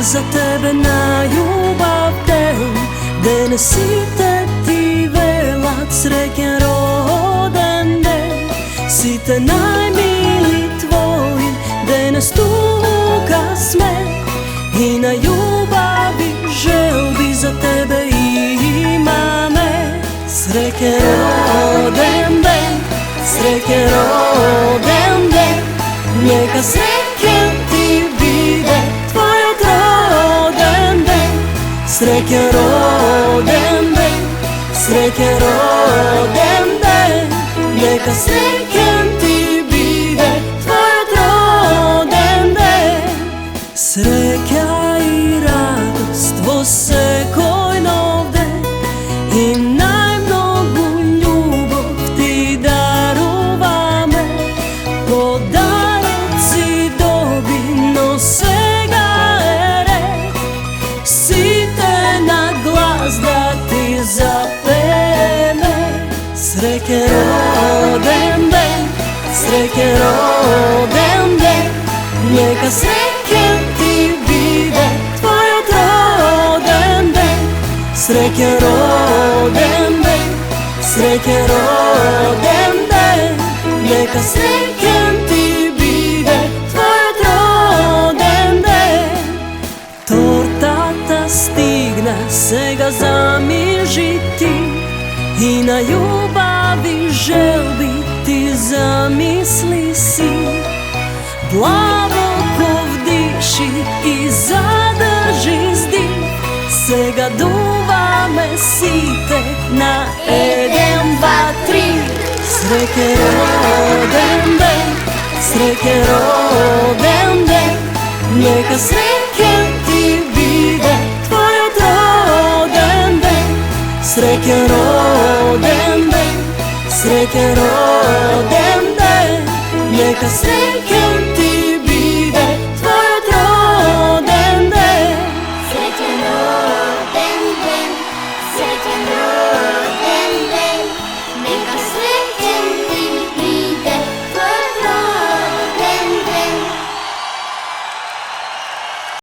за тебе најубав ден. Денесите ти велат среќен роден ден. Сите најмили твои денес тука сме и најубави желби за тебе имаме. Среќен роден ден, среќен роден ден, нека среќен ти биде твојот роден ден. Среќен роден ден, среќен роден ден, нека среќен ти биде твојот роден ден. Среќа и радост во секој нов ден и најмногу љубов ти даруваме. Подароци доби, но сега е ред сите на глас да ти запеме. Среќен роден ден, среќен роден ден, нека среќен ти биде твојот роден ден. Среќен роден ден, среќен роден ден, нека среќен ти биде твојот роден ден. Тортата стигна, сега замижи ти и најубави желби ти замисли си. Длабоко вдиши и задржи здих. Сега дуваме сите на 1, 2, 3. Среќен роден ден, среќен роден ден, нека среќен ти биде твојот роден ден. Среќен роден ден, среќен роден ден, нека среќен ти